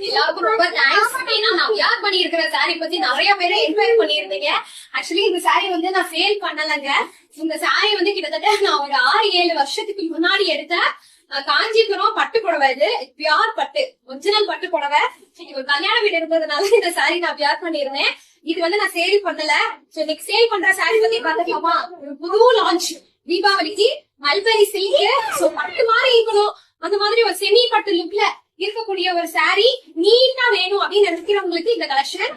எல்லாருக்கும் ரொம்ப தேங்க்ஸ். ஏன்னா நான் வியர் பண்ணி இருக்கிற சாரி பத்தி நிறைய பேரை என்கொயரி பண்ணிருந்தீங்க. ஆக்சுவலி இந்த சாரி வந்து நான் சேல் பண்ணலங்க. இந்த சாரி வந்து கிட்டத்தட்ட நான் ஒரு 6-7 வருஷத்துக்கு முன்னாடி எடுத்த காஞ்சிபுரம் பட்டு புடவை. இது பியூர் பட்டு, ஒரிஜினல் பட்டு புடவை. ஒரு கல்யாண வீடு இருந்ததுனால இந்த சாரி நான் வியர் பண்ணிருந்தேன். இது வந்து நான் சேல் பண்ணல. இன்னைக்கு சேல் பண்ற சாரி பத்தி பாத்துக்கலாமா? ஒரு புது லான்ச் தீபாவளிக்கு மல்பரி சில்க். பட்டு மாதிரி இருக்கணும், அந்த மாதிரி ஒரு செமி பட்டு லுக்ல இருக்கக்கூடிய ஒரு சாரி நீட்டா வேணும் அப்படின்னு நினைக்கிறவங்களுக்கு இந்த கலெக்ஷன்.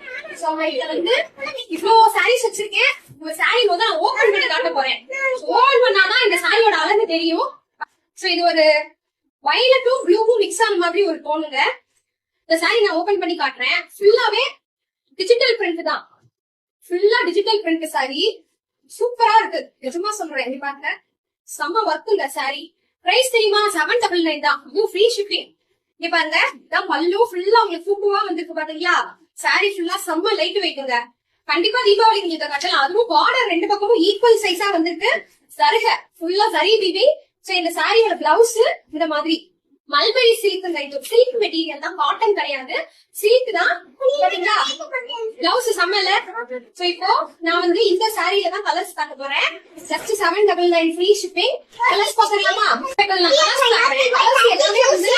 இதுல வந்து இவ்வளவு சாரீஸ் வச்சிருக்கேன். ஒரு சாரி வந்து நான் ஓபன் பண்ணி காட்ட போறேன். ஓபன் பண்ணாதான் இந்த சாரியோட அழகு தெரியும். சோ இது ஒரு வயலட்டும் ப்ளூவும் மிக்ஸ் ஆன மாதிரி ஒரு டோனுங்க. இந்த சாரி நான் ஓபன் பண்ணி காட்டுறேன். ஃபுல்லாவே டிஜிட்டல் பிரிண்ட் தான். ஃபுல்லா டிஜிட்டல் பிரிண்ட் சாரி. சூப்பரா இருக்கு, நிஜமா சொல்றேன். இங்க பாருங்க, செம்ம ஒர்க் இந்த சாரி. பிரைஸ் தெரியுமா? 799 தான். இதுவும் ஃப்ரீ ஷிப்பிங். இங்க பாருங்க, இதான் பல்லு ஃபுல்லா உங்களுக்கு சூப்பரா வந்திருக்கு பாத்தீங்களா? சாரி ஃபுல்லா செம்ம லைட் வெயிட்டுங்க. கண்டிப்பா தீபாவளிக்கு நீங்க கட்டலாம். அதுவும் பார்டர் 2 பக்கமும் ஈக்குவல் சைஸா வந்திருக்கு. சருக ஃபுல்லா சரி பிபி. சோ இந்த சாரியோட பிளவுஸ் இந்த மாதிரி மல்பரி சில்க். இது சில்க் மெட்டீரியல் தான், காட்டன் கிடையாது, சில்க் தான். பாத்தீங்களா பிளவுஸ் செம்மல. சோ இப்போ நான் வந்து இந்த சாரியில தான் கலர்ஸ் காட்ட போறேன். Just 799 free shipping. கலர்ஸ் பாக்கலாமா? எல்லாமே வந்து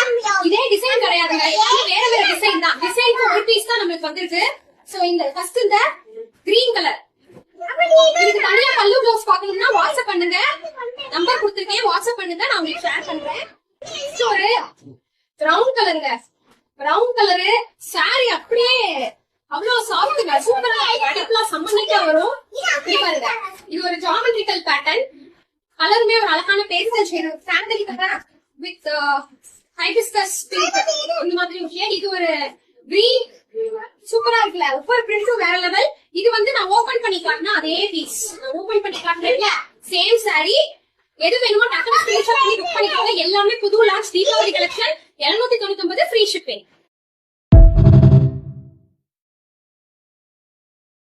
இதே டிசைன் கிடையாதுங்க, வேற வேற டிசைன் தான். டிசைனுக்கு ஒரு பீஸ் தான் நம்மளுக்கு வந்திருக்கு. சோ இந்த ஃபர்ஸ்ட் இந்த கிரீன் கலர், இதுக்கு தனியா பல்லு பிளவுஸ் பாக்கணும்னா வாட்ஸ்அப் பண்ணுங்க. நம்பர் கொடுத்திருக்கேன், வாட்ஸ்அப் பண்ணுங்க, நான் உங்களுக்கு ஷேர் பண்றேன். ஒரு பிரவுன் கலருங்க, பிரவுன் கலரு சாரி அப்படியே அவ்வளவு சாஃப்ட்ங்க, சூப்பரா அடிப்புலாம் சம்மந்தா வரும். பாருங்க, இது ஒரு ஜாமெட்ரிக்கல் பேட்டர்ன். கலருமே ஒரு அழகான pastel shade, sandal colour with hibiscus pink இந்த மாதிரி ஷேட். இது ஒரு கிரீன், சூப்பரா இருக்குல்ல, ஒவ்வொரு பிரிண்ட்டும் வேற லெவல். இது வந்து நான் ஓபன் பண்ணி காட்டினா அதே பீஸ் நான் ஓபன் பண்ணி காட்டுறேன்ல, சேம் சாரி. எது வேணுமோ டக்குனு ஸ்கிரீன்ஷாட் பண்ணி புக் பண்ணிக்கோங்க. எல்லாமே புது launch Deepavali collection. 799 free shipping.